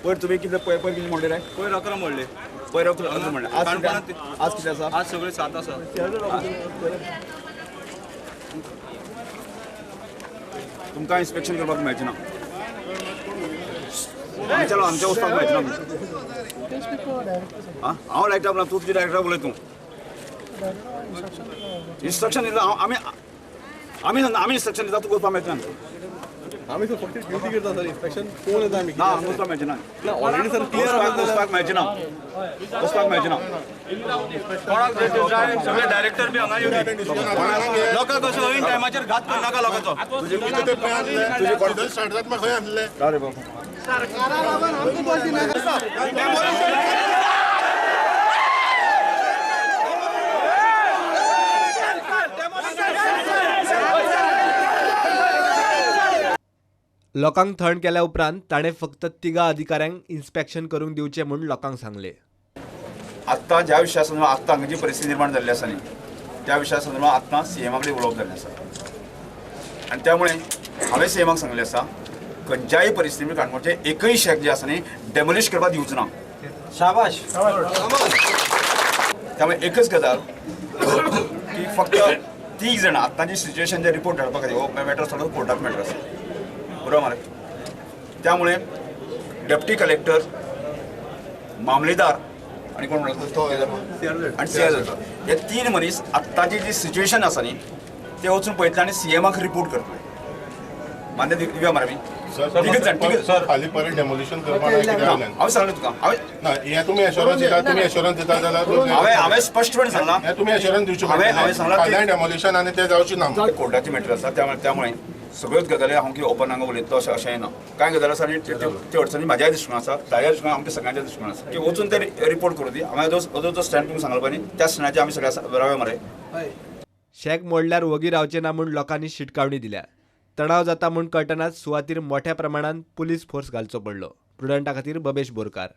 पयर तुम्ही किती पयर किती म्हणले रे पयर 11 म्हणले पयर 11 म्हणले आज किती आसा आज सगळे 7 आसा तुमकां इन्स्पेक्शन करपाक मेळचें ना आमच्या वचपाक मेळचें ना हांव लायटा तूं तुजे डायरेक्टर उलय तूं इन्स्ट्रक्शन दिता आमी इन्स्ट्रक्शन दिता तूं करपाक मेळचें ना आम्ही सर फक्त ड्युटी करता सर इन्स्पेक्शन कोण येता आम्ही ना हांगा वचपाक मेळचें ना ऑलरेडी सर क्लियर वचपाक मेळचें ना वचपाक मेळचें ना कोणाक जाय सगळे डायरेक्टर बी हांगा येवं लोकांक कसो इन टायमाचेर घात करनाका लोकांचो तुजे कॉन्फरन्स स्टार्ट जाता म्हाका खंय आसले रे बाबा लोकांक थंड केल्या उपरांत ताणें फक्त तिगा अधिकाऱ्यांक इन्स्पेक्शन करूंक दिवचें म्हूण लोकांक सांगलें. आत्ता ज्या विशया संदर्भात आत्ता हांगा जी परिस्थिती निर्माण जाल्ली आसा न्ही त्या विशया संदर्भात आत्ता सीएमा कडेन उलोवप जाल्लें आसा आनी त्यामुळे हांवें सीएमाक सांगलें आसा खंयच्याय परिस्थिती काणकोणचें एकय शेक जे आसा न्ही डेमोलिश करपाक दिवचो ना. शाबाश. त्यामुळे एकच गजाल की फक्त 3 जाणां आत्ताची सिच्युएशन जे रिपोर्ट धाडपा खातीर हो मॅटर सगळो कोर्टाक मॅटर आसा बरोबर मरे. त्यामुळे डेप्टी कलेक्टर मामलेदार आणि कोण म्हणतो आणि सीआर हे 3 मनीस आत्ताची जी सिच्युएशन आसा न्ही ते वचून पळयतले आनी सीएमाक रिपोर्ट करतले. मान्य दिव्या मरे मी सर फाल्यां परत डेमोलिशन करपाक हांवें सांगलें तुका हे तुमी एश्योरन्स दिता जाल्यार हांवें स्पश्टपणे सांगलां हे तुमी एश्योरन्स दिवचे हांवें सांगलां फाल्यां डेमोलिशन आनी ते जावची ना कोर्टाची मॅटर आसा त्यामुळे सगळ्योच गजाली हांव कितें ओपन हांगा उलयता अशें ना. कांय गजाली आसा आनी त्यो अडचणी म्हाज्याय दृश्टीकोन आसा ताज्या दृश्टीकोन आमच्या सगळ्यांच्या दृश्टीकोन आसा की वचून ते रिपोर्ट करूं दी. हांवें जो स्टँड तुमकां सांगलो पळय त्या स्टँडाचेर आमी सगळ्या रावया मरे. शेक मोडल्यार वगी रावचे ना म्हूण लोकांनी शिटकावणी दिल्या. तणाव जाता म्हूण कळटनाच सुवातेर मोठ्या प्रमाणात पुलीस फोर्स घालचो पडलो. प्रुडंटा खातीर बबेश बोरकार.